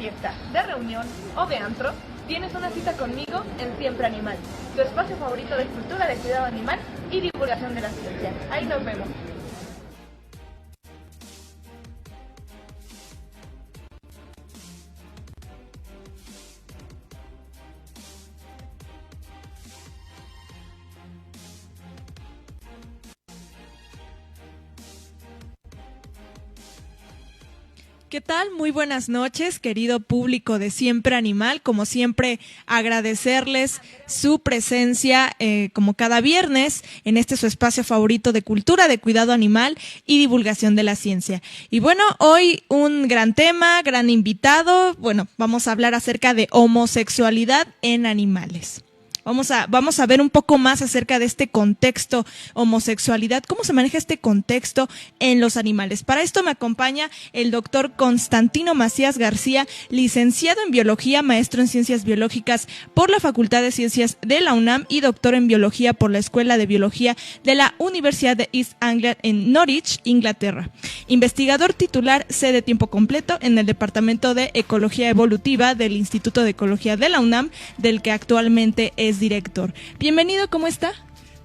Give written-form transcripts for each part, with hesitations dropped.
fiesta, de reunión o de antro, tienes una cita conmigo en Siempre Animal, tu espacio favorito de cultura de cuidado animal y divulgación de la ciencia. Ahí nos vemos. ¿Qué tal? Muy buenas noches, querido público de Siempre Animal. Como siempre, agradecerles su presencia como cada viernes en este su espacio favorito de cultura, de cuidado animal y divulgación de la ciencia. Y bueno, hoy un gran tema, gran invitado. Bueno, vamos a hablar acerca de homosexualidad en animales. Vamos a ver un poco más acerca de este contexto homosexualidad, cómo se maneja este contexto en los animales. Para esto me acompaña el doctor Constantino Macías García, licenciado en Biología, maestro en Ciencias Biológicas por la Facultad de Ciencias de la UNAM y doctor en Biología por la Escuela de Biología de la Universidad de East Anglia en Norwich, Inglaterra. Investigador titular sede tiempo completo en el Departamento de Ecología Evolutiva del Instituto de Ecología de la UNAM, del que actualmente es director. Bienvenido, ¿cómo está?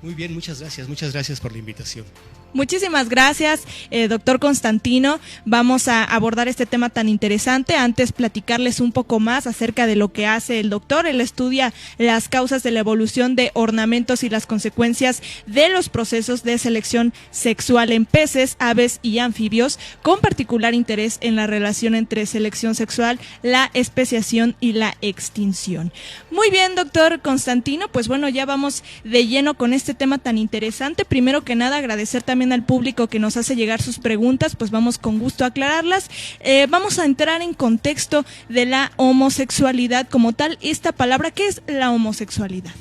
Muy bien, muchas gracias por la invitación. Muchísimas gracias, doctor Constantino. Vamos a abordar este tema tan interesante. Antes, platicarles un poco más acerca de lo que hace el doctor. Él estudia las causas de la evolución de ornamentos y las consecuencias de los procesos de selección sexual en peces, aves y anfibios, con particular interés en la relación entre selección sexual, la especiación y la extinción. Muy bien, doctor Constantino, pues bueno, ya vamos de lleno con este tema tan interesante. Primero que nada, agradecer también al público que nos hace llegar sus preguntas, pues vamos con gusto a aclararlas. Vamos a entrar en contexto de la homosexualidad como tal. Esta palabra, ¿qué es la homosexualidad?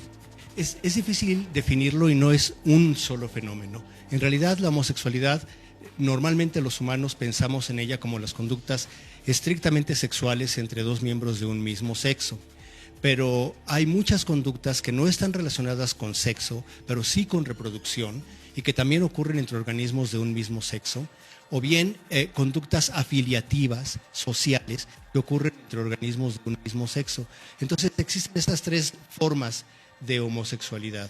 Es difícil definirlo y no es un solo fenómeno. En realidad, la homosexualidad, normalmente los humanos pensamos en ella como las conductas estrictamente sexuales entre dos miembros de un mismo sexo. Pero hay muchas conductas que no están relacionadas con sexo, pero sí con reproducción, y que también ocurren entre organismos de un mismo sexo, o bien conductas afiliativas, sociales, que ocurren entre organismos de un mismo sexo. Entonces existen estas tres formas de homosexualidad: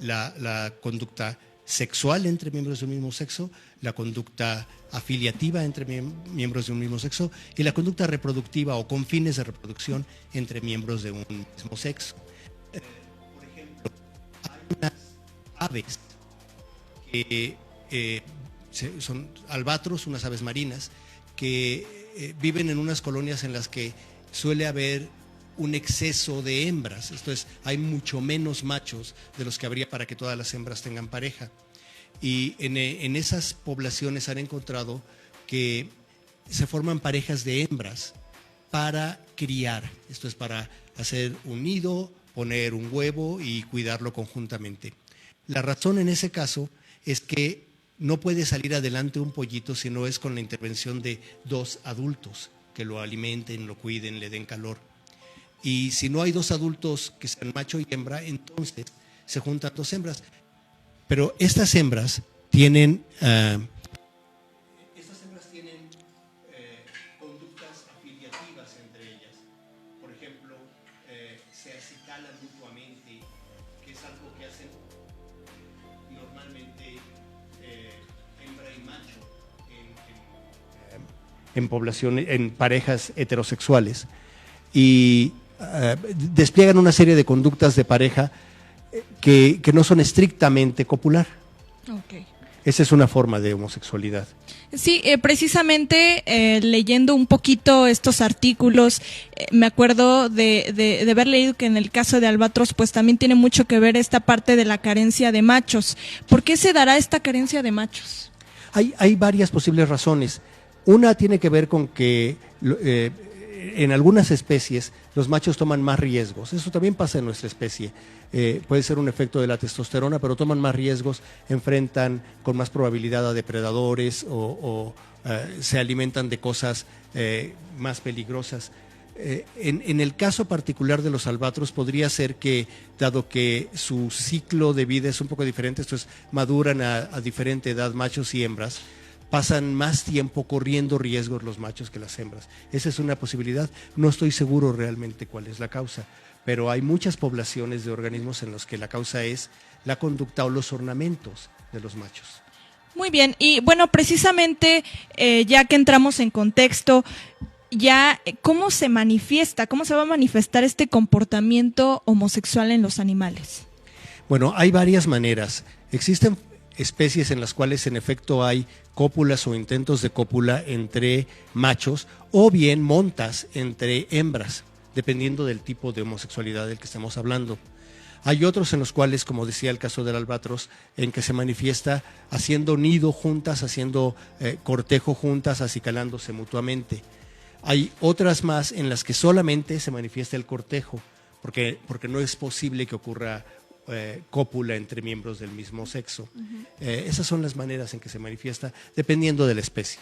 la conducta sexual entre miembros de un mismo sexo, la conducta afiliativa entre miembros de un mismo sexo y la conducta reproductiva o con fines de reproducción entre miembros de un mismo sexo. Por ejemplo, hay unas aves que son albatros, unas aves marinas, que viven en unas colonias en las que suele haber un exceso de hembras. Esto es, hay mucho menos machos de los que habría para que todas las hembras tengan pareja. Y en esas poblaciones han encontrado que se forman parejas de hembras para criar. Esto es, para hacer un nido, poner un huevo y cuidarlo conjuntamente. La razón en ese caso es que no puede salir adelante un pollito si no es con la intervención de dos adultos que lo alimenten, lo cuiden, le den calor. Y si no hay dos adultos que sean macho y hembra, entonces se juntan dos hembras. Pero estas hembras tienen conductas afiliativas entre ellas. Por ejemplo, se acicalan mutuamente, que es algo que hacen normalmente hembra y macho en poblaciones, en parejas heterosexuales, y despliegan una serie de conductas de pareja que no son estrictamente copular. Okay. Esa es una forma de homosexualidad. Sí, precisamente leyendo un poquito estos artículos, me acuerdo de haber leído que en el caso de albatros pues también tiene mucho que ver esta parte de la carencia de machos. ¿Por qué se dará esta carencia de machos? Hay varias posibles razones. Una tiene que ver con que en algunas especies los machos toman más riesgos. Eso también pasa en nuestra especie. Puede ser un efecto de la testosterona, pero toman más riesgos, enfrentan con más probabilidad a depredadores o se alimentan de cosas más peligrosas. En el caso particular de los albatros podría ser que, dado que su ciclo de vida es un poco diferente, esto es, maduran a diferente edad machos y hembras, pasan más tiempo corriendo riesgos los machos que las hembras. Esa es una posibilidad. No estoy seguro realmente cuál es la causa, pero hay muchas poblaciones de organismos en los que la causa es la conducta o los ornamentos de los machos. Muy bien, y bueno, precisamente ya que entramos en contexto, ya cómo se manifiesta, cómo se va a manifestar este comportamiento homosexual en los animales. Bueno, hay varias maneras. Existen especies en las cuales en efecto hay cópulas o intentos de cópula entre machos o bien montas entre hembras, dependiendo del tipo de homosexualidad del que estamos hablando. Hay otros en los cuales, como decía el caso del albatros, en que se manifiesta haciendo nido juntas, haciendo cortejo juntas, acicalándose mutuamente. Hay otras más en las que solamente se manifiesta el cortejo, porque no es posible que ocurra cópula entre miembros del mismo sexo. Esas son las maneras en que se manifiesta, dependiendo de la especie.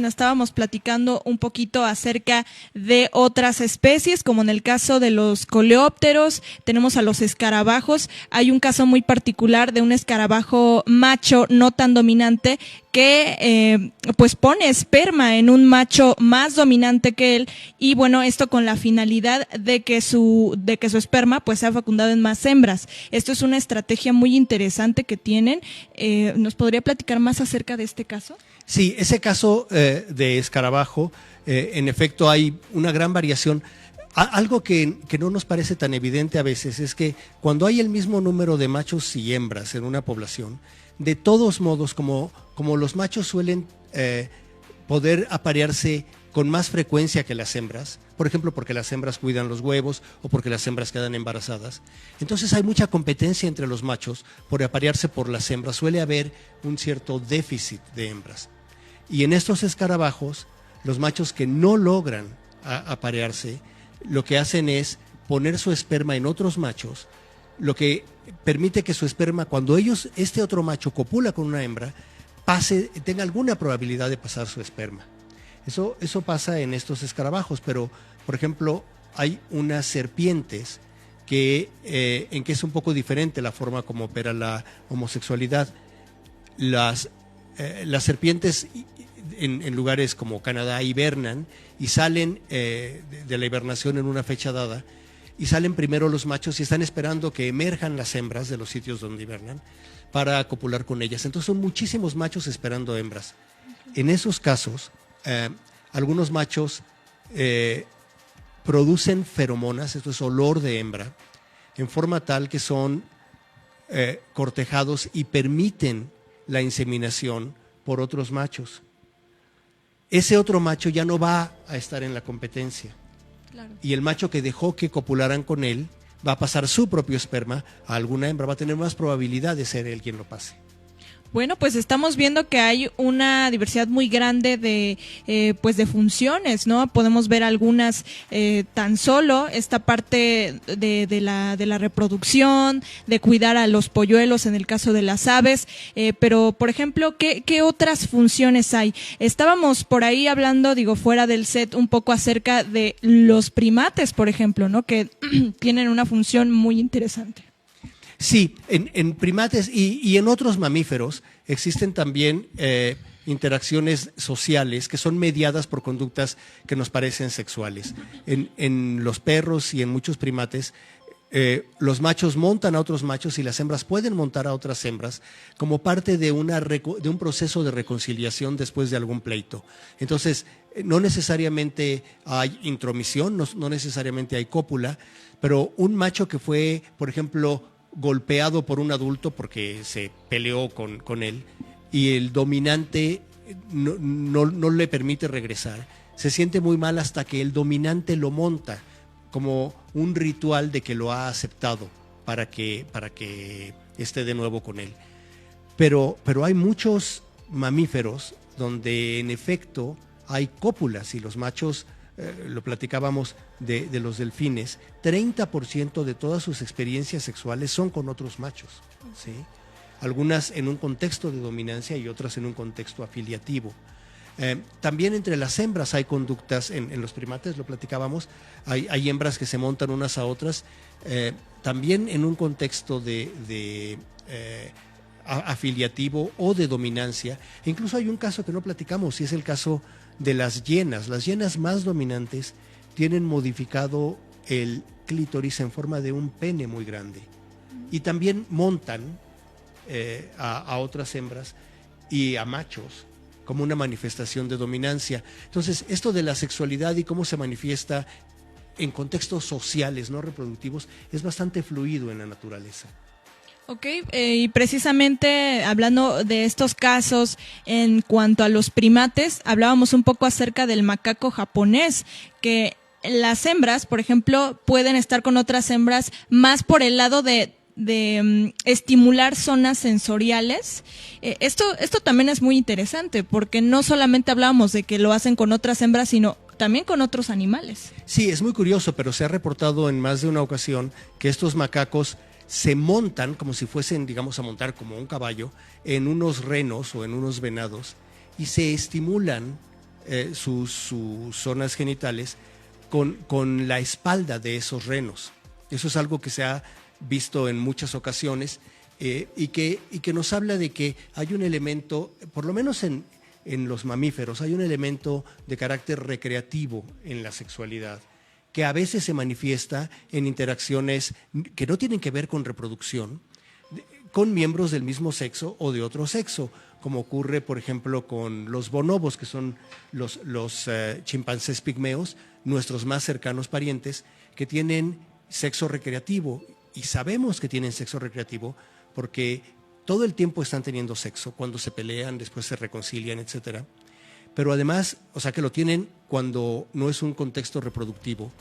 Estábamos platicando un poquito acerca de otras especies, como en el caso de los coleópteros, tenemos a los escarabajos. Hay un caso muy particular de un escarabajo macho no tan dominante que pues pone esperma en un macho más dominante que él, y bueno, esto con la finalidad de que su esperma pues sea fecundado en más hembras. Esto es una estrategia muy interesante que tienen. ¿Nos podría platicar más acerca de este caso? Sí, ese caso de escarabajo, en efecto hay una gran variación. Algo que no nos parece tan evidente a veces es que cuando hay el mismo número de machos y hembras en una población, de todos modos, como los machos suelen poder aparearse con más frecuencia que las hembras, por ejemplo porque las hembras cuidan los huevos o porque las hembras quedan embarazadas, entonces hay mucha competencia entre los machos por aparearse por las hembras, suele haber un cierto déficit de hembras. Y en estos escarabajos, los machos que no logran aparearse, lo que hacen es poner su esperma en otros machos, lo que permite que su esperma, cuando este otro macho copula con una hembra, tenga alguna probabilidad de pasar su esperma. Eso pasa en estos escarabajos, pero, por ejemplo, hay unas serpientes en que es un poco diferente la forma como opera la homosexualidad. Las serpientes en lugares como Canadá hibernan y salen de la hibernación en una fecha dada, y salen primero los machos y están esperando que emerjan las hembras de los sitios donde hibernan para copular con ellas. Entonces son muchísimos machos esperando hembras. En esos casos, algunos machos producen feromonas, esto es olor de hembra, en forma tal que son cortejados y permiten la inseminación por otros machos. Ese otro macho ya no va a estar en la competencia. Claro. Y el macho que dejó que copularan con él va a pasar su propio esperma a alguna hembra, va a tener más probabilidad de ser él quien lo pase. Bueno, pues estamos viendo que hay una diversidad muy grande de funciones, ¿no? Podemos ver algunas tan solo esta parte de la reproducción, de cuidar a los polluelos en el caso de las aves, pero por ejemplo, ¿qué otras funciones hay? Estábamos por ahí hablando, fuera del set, un poco acerca de los primates, por ejemplo, ¿no? Que tienen una función muy interesante. Sí, en primates y en otros mamíferos existen también interacciones sociales que son mediadas por conductas que nos parecen sexuales. En los perros y en muchos primates, los machos montan a otros machos y las hembras pueden montar a otras hembras como parte de un proceso de reconciliación después de algún pleito. Entonces, no necesariamente hay intromisión, no necesariamente hay cópula, pero un macho que fue, por ejemplo, golpeado por un adulto porque se peleó con él y el dominante no le permite regresar, se siente muy mal hasta que el dominante lo monta como un ritual de que lo ha aceptado para que esté de nuevo con él. Pero hay muchos mamíferos donde en efecto hay cópulas y los machos, lo platicábamos de los delfines, 30% de todas sus experiencias sexuales son con otros machos, ¿sí? Algunas en un contexto de dominancia y otras en un contexto afiliativo. También entre las hembras hay conductas, en los primates lo platicábamos, hay hembras que se montan unas a otras, también en un contexto de afiliativo o de dominancia. E incluso hay un caso que no platicamos, y es el caso de las hienas. Las hienas más dominantes tienen modificado el clítoris en forma de un pene muy grande. Y también montan a otras hembras y a machos como una manifestación de dominancia. Entonces, esto de la sexualidad y cómo se manifiesta en contextos sociales, no reproductivos, es bastante fluido en la naturaleza. Ok, y precisamente hablando de estos casos en cuanto a los primates, hablábamos un poco acerca del macaco japonés, que las hembras, por ejemplo, pueden estar con otras hembras más por el lado de estimular zonas sensoriales. Esto también es muy interesante, porque no solamente hablábamos de que lo hacen con otras hembras, sino también con otros animales. Sí, es muy curioso, pero se ha reportado en más de una ocasión que estos macacos se montan como si fuesen, digamos, a montar como un caballo en unos renos o en unos venados y se estimulan sus zonas genitales con la espalda de esos renos. Eso es algo que se ha visto en muchas ocasiones y que nos habla de que hay un elemento, por lo menos en los mamíferos, hay un elemento de carácter recreativo en la sexualidad, que a veces se manifiesta en interacciones que no tienen que ver con reproducción, con miembros del mismo sexo o de otro sexo, como ocurre, por ejemplo, con los bonobos, que son los chimpancés pigmeos, nuestros más cercanos parientes, que tienen sexo recreativo. Y sabemos que tienen sexo recreativo porque todo el tiempo están teniendo sexo, cuando se pelean, después se reconcilian, etcétera. Pero además, o sea, que lo tienen cuando no es un contexto reproductivo,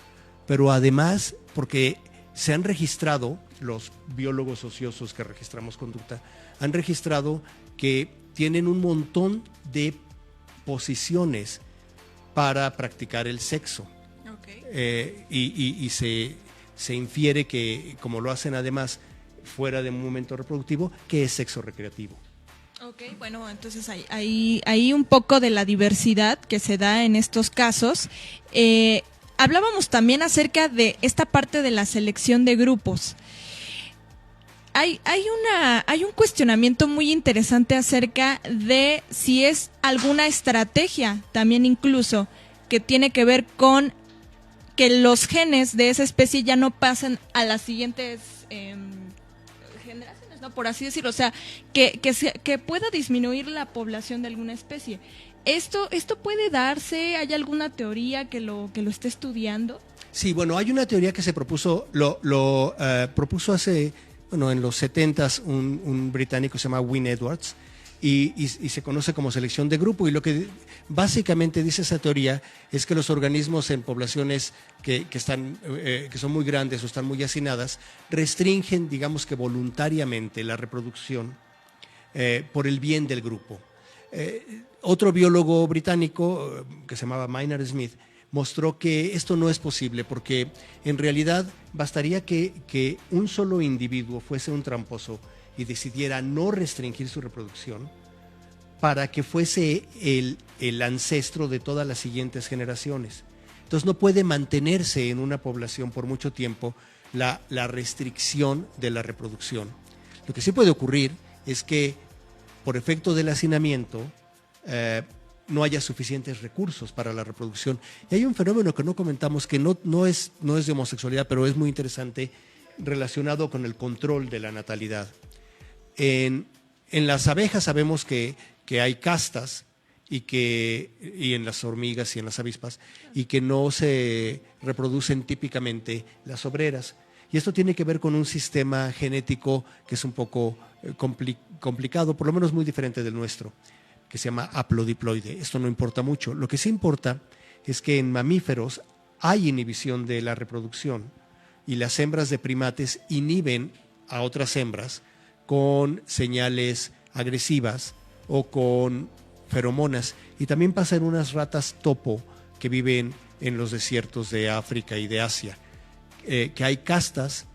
pero además porque se han registrado, los biólogos ociosos que registramos conducta, han registrado que tienen un montón de posiciones para practicar el sexo. Okay. Y se infiere que, como lo hacen además fuera de un momento reproductivo, que es sexo recreativo. Ok, bueno, entonces hay un poco de la diversidad que se da en estos casos. Hablábamos también acerca de esta parte de la selección de grupos. Hay un cuestionamiento muy interesante acerca de si es alguna estrategia, también incluso, que tiene que ver con que los genes de esa especie ya no pasen a las siguientes generaciones, ¿no? Por así decirlo, o sea, que pueda disminuir la población de alguna especie. ¿Esto puede darse? ¿Hay alguna teoría que lo esté estudiando? Sí, bueno, hay una teoría que se propuso, propuso hace, bueno, en los 70s un británico que se llama Wynne Edwards, y se conoce como selección de grupo, y lo que básicamente dice esa teoría es que los organismos en poblaciones que son muy grandes o están muy hacinadas restringen, digamos que voluntariamente, la reproducción por el bien del grupo. Otro biólogo británico que se llamaba Maynard Smith mostró que esto no es posible, porque en realidad bastaría que un solo individuo fuese un tramposo y decidiera no restringir su reproducción para que fuese el ancestro de todas las siguientes generaciones. Entonces no puede mantenerse en una población por mucho tiempo la restricción de la reproducción. Lo que sí puede ocurrir es que por efecto del hacinamiento no haya suficientes recursos para la reproducción. Y hay un fenómeno que no comentamos que no es de homosexualidad, pero es muy interesante, relacionado con el control de la natalidad. En las abejas sabemos que hay castas y en las hormigas y en las avispas, y que no se reproducen típicamente las obreras. Y esto tiene que ver con un sistema genético que es un poco complicado, por lo menos muy diferente del nuestro, que se llama haplodiploide. Esto no importa mucho. Lo que sí importa es que en mamíferos hay inhibición de la reproducción, y las hembras de primates inhiben a otras hembras con señales agresivas o con feromonas. Y también pasa en unas ratas topo que viven en los desiertos de África y de Asia, que hay castas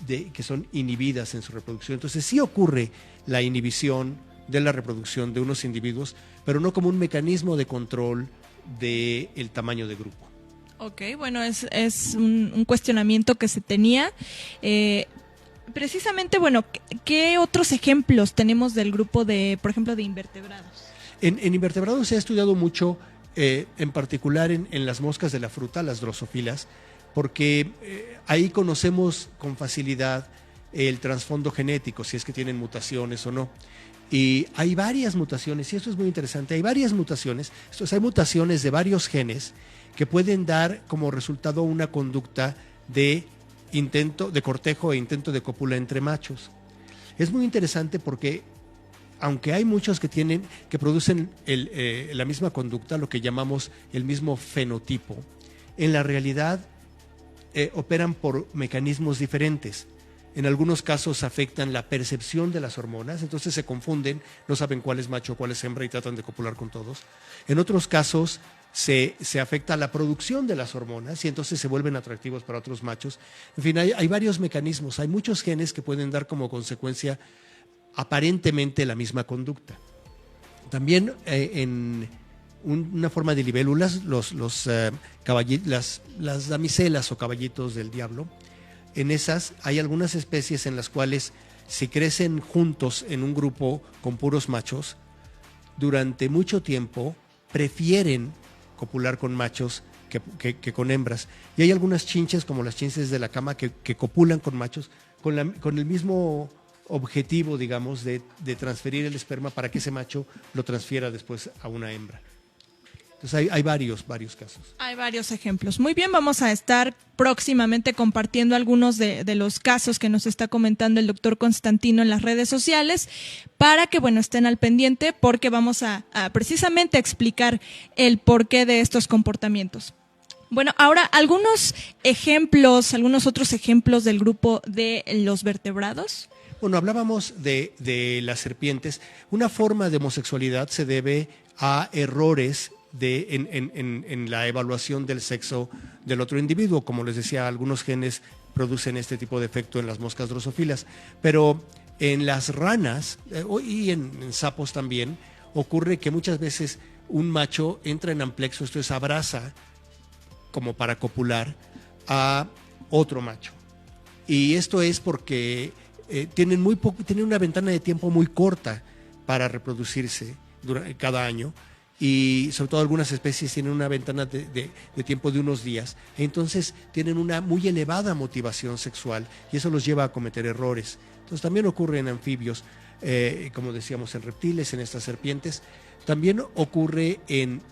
que son inhibidas en su reproducción. Entonces sí ocurre la inhibición de la reproducción de unos individuos, pero no como un mecanismo de control del tamaño de grupo. Ok, bueno, es un cuestionamiento que se tenía. Precisamente, bueno, ¿qué otros ejemplos tenemos del grupo de, por ejemplo, de invertebrados? En invertebrados se ha estudiado mucho, en particular en las moscas de la fruta, las drosófilas, porque ahí conocemos con facilidad el trasfondo genético, si es que tienen mutaciones o no. Y hay varias mutaciones, y esto es muy interesante, hay varias mutaciones, hay mutaciones de varios genes que pueden dar como resultado una conducta de intento de cortejo e intento de cópula entre machos. Es muy interesante porque aunque hay muchos que producen la misma conducta, lo que llamamos el mismo fenotipo, en la realidad operan por mecanismos diferentes. En algunos casos afectan la percepción de las hormonas, entonces se confunden, no saben cuál es macho, cuál es hembra y tratan de copular con todos. En otros casos se afecta la producción de las hormonas y entonces se vuelven atractivos para otros machos. En fin, hay varios mecanismos, hay muchos genes que pueden dar como consecuencia aparentemente la misma conducta. También en una forma de libélulas, las damiselas o caballitos del diablo, en esas hay algunas especies en las cuales si crecen juntos en un grupo con puros machos, durante mucho tiempo prefieren copular con machos que con hembras. Y hay algunas chinches, como las chinches de la cama, que copulan con machos con el mismo objetivo, digamos, de transferir el esperma para que ese macho lo transfiera después a una hembra. Entonces hay varios casos. Hay varios ejemplos. Muy bien, vamos a estar próximamente compartiendo algunos de los casos que nos está comentando el doctor Constantino en las redes sociales para que, bueno, estén al pendiente porque vamos a precisamente explicar el porqué de estos comportamientos. Bueno, ahora algunos otros ejemplos del grupo de los vertebrados. Bueno, hablábamos de las serpientes. Una forma de homosexualidad se debe a errores en la evaluación del sexo del otro individuo. Como les decía, algunos genes producen este tipo de efecto en las moscas drosófilas, pero en las ranas y en sapos también ocurre que muchas veces un macho entra en amplexo, esto es, abraza como para copular a otro macho. Y esto es porque tienen una ventana de tiempo muy corta para reproducirse cada año. Y sobre todo algunas especies tienen una ventana de tiempo de unos días, entonces tienen una muy elevada motivación sexual y eso los lleva a cometer errores. Entonces también ocurre en anfibios, como decíamos, en reptiles, en estas serpientes. También ocurre en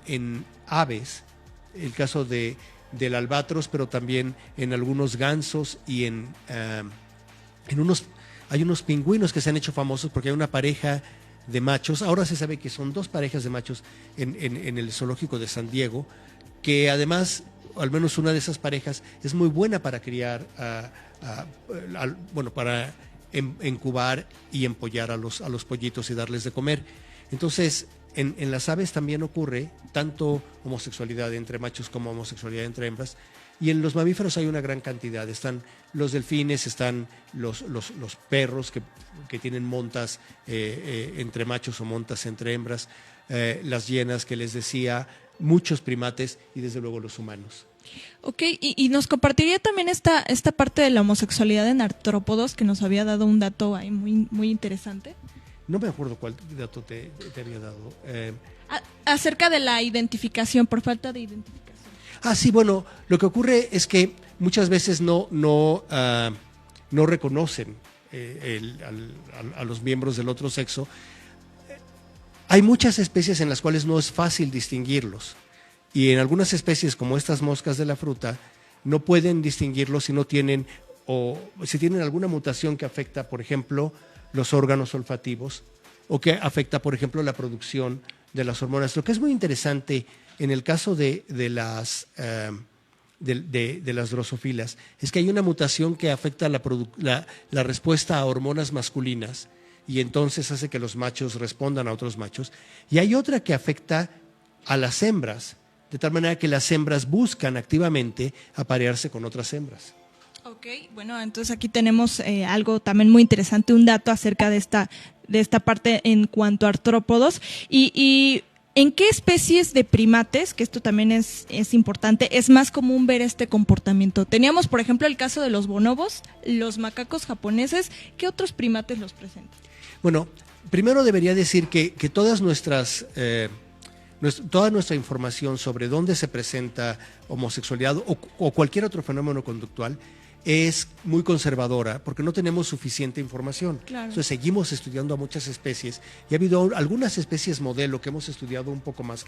aves, el caso del albatros, pero también en algunos gansos y hay unos pingüinos que se han hecho famosos porque hay una pareja de machos. Ahora se sabe que son dos parejas de machos en el zoológico de San Diego, que además, al menos una de esas parejas, es muy buena para criar, para incubar y empollar a los pollitos y darles de comer. Entonces, en las aves también ocurre tanto homosexualidad entre machos como homosexualidad entre hembras. Y en los mamíferos hay una gran cantidad. Están los delfines, están los perros que tienen montas entre machos o montas entre hembras, las hienas que les decía, muchos primates y desde luego los humanos. Ok, y nos compartiría también esta parte de la homosexualidad en artrópodos, que nos había dado un dato ahí muy, muy interesante. No me acuerdo cuál dato te había dado. Acerca de la identificación, por falta de identificación. Sí, bueno, lo que ocurre es que muchas veces no reconocen a los miembros del otro sexo. Hay muchas especies en las cuales no es fácil distinguirlos y en algunas especies como estas moscas de la fruta no pueden distinguirlos si no tienen o si tienen alguna mutación que afecta, por ejemplo, los órganos olfativos o que afecta, por ejemplo, la producción de las hormonas. Lo que es muy interesante en el caso de las drosófilas es que hay una mutación que afecta la respuesta a hormonas masculinas y entonces hace que los machos respondan a otros machos. Y hay otra que afecta a las hembras, de tal manera que las hembras buscan activamente aparearse con otras hembras. Ok, bueno, entonces aquí tenemos algo también muy interesante, un dato acerca de esta parte en cuanto a artrópodos y ¿En qué especies de primates, que esto también es importante, es más común ver este comportamiento? Teníamos, por ejemplo, el caso de los bonobos, los macacos japoneses. ¿Qué otros primates los presentan? Bueno, primero debería decir que toda nuestra información sobre dónde se presenta homosexualidad o cualquier otro fenómeno conductual es muy conservadora porque no tenemos suficiente información. Claro. Entonces seguimos estudiando a muchas especies y ha habido algunas especies modelo que hemos estudiado un poco más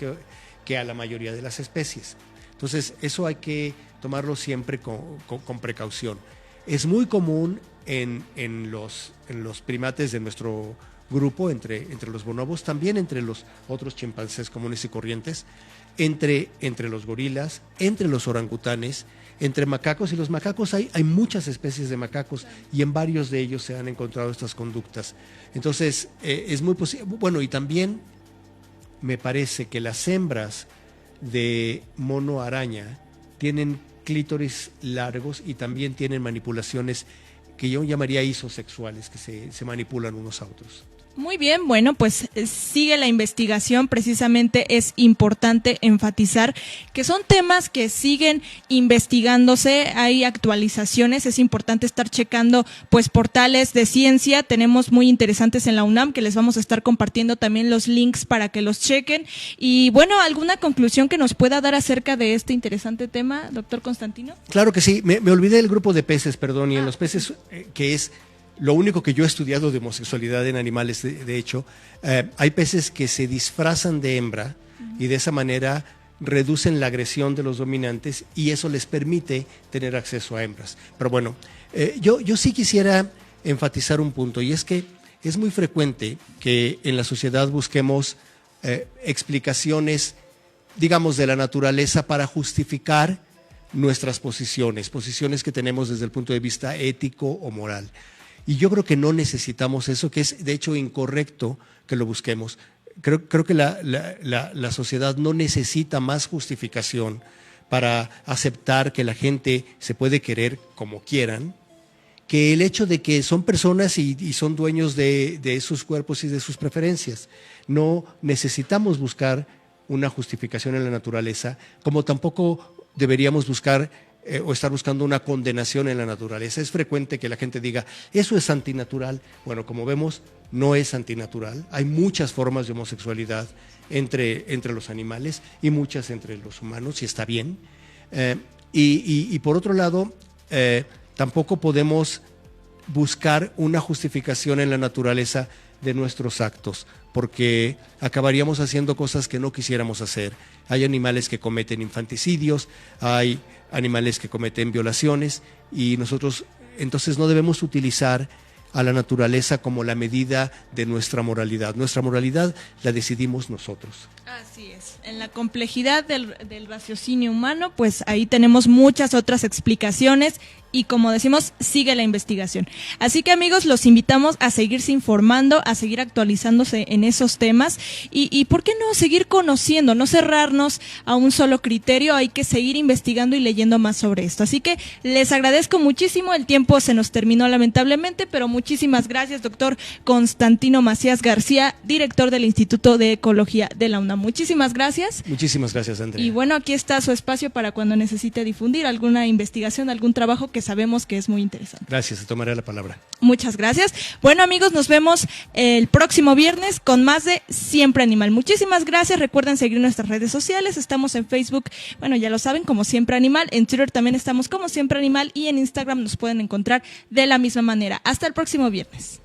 que a la mayoría de las especies. Entonces eso hay que tomarlo siempre con precaución. Es muy común en los primates de nuestro grupo, entre los bonobos, también entre los otros chimpancés comunes y corrientes, entre los gorilas, entre los orangutanes, entre macacos, y los macacos hay muchas especies de macacos y en varios de ellos se han encontrado estas conductas. Entonces, es muy posible. Bueno, y también me parece que las hembras de mono araña tienen clítoris largos y también tienen manipulaciones que yo llamaría isosexuales, que se manipulan unos a otros. Muy bien, bueno, pues sigue la investigación. Precisamente es importante enfatizar que son temas que siguen investigándose, hay actualizaciones, es importante estar checando pues portales de ciencia, tenemos muy interesantes en la UNAM que les vamos a estar compartiendo también los links para que los chequen. Y bueno, ¿alguna conclusión que nos pueda dar acerca de este interesante tema, doctor Constantino? Claro que sí, me olvidé del grupo de peces, perdón, y en los peces, que es lo único que yo he estudiado de homosexualidad en animales, de hecho, hay peces que se disfrazan de hembra y de esa manera reducen la agresión de los dominantes y eso les permite tener acceso a hembras. Pero bueno, yo sí quisiera enfatizar un punto, y es que es muy frecuente que en la sociedad busquemos explicaciones, digamos, de la naturaleza para justificar nuestras posiciones que tenemos desde el punto de vista ético o moral. Y yo creo que no necesitamos eso, que es de hecho incorrecto que lo busquemos. Creo que la sociedad no necesita más justificación para aceptar que la gente se puede querer como quieran, que el hecho de que son personas y son dueños de sus cuerpos y de sus preferencias. No necesitamos buscar una justificación en la naturaleza, como tampoco deberíamos buscar o estar buscando una condenación en la naturaleza. Es frecuente que la gente diga, eso es antinatural. Bueno, como vemos, no es antinatural. Hay muchas formas de homosexualidad entre los animales y muchas entre los humanos, y está bien. Y por otro lado, tampoco podemos buscar una justificación en la naturaleza de nuestros actos, porque acabaríamos haciendo cosas que no quisiéramos hacer. Hay animales que cometen infanticidios, hay animales que cometen violaciones, y nosotros entonces no debemos utilizar a la naturaleza como la medida de nuestra moralidad. Nuestra moralidad la decidimos nosotros. Así es. En la complejidad del raciocinio humano, pues ahí tenemos muchas otras explicaciones y, como decimos, sigue la investigación. Así que, amigos, los invitamos a seguirse informando, a seguir actualizándose en esos temas y ¿por qué no seguir conociendo, no cerrarnos a un solo criterio? Hay que seguir investigando y leyendo más sobre esto. Así que les agradezco muchísimo. El tiempo se nos terminó lamentablemente, pero muchísimas gracias, doctor Constantino Macías García, director del Instituto de Ecología de la UNAM. Muchísimas gracias. Muchísimas gracias, Andrea. Y bueno, aquí está su espacio para cuando necesite difundir alguna investigación, algún trabajo que sabemos que es muy interesante. Gracias, te tomaré la palabra. Muchas gracias. Bueno, amigos, nos vemos el próximo viernes con más de Siempre Animal. Muchísimas gracias. Recuerden seguir nuestras redes sociales. Estamos en Facebook, bueno, ya lo saben, como Siempre Animal. En Twitter también estamos como Siempre Animal y en Instagram nos pueden encontrar de la misma manera. Hasta el próximo viernes.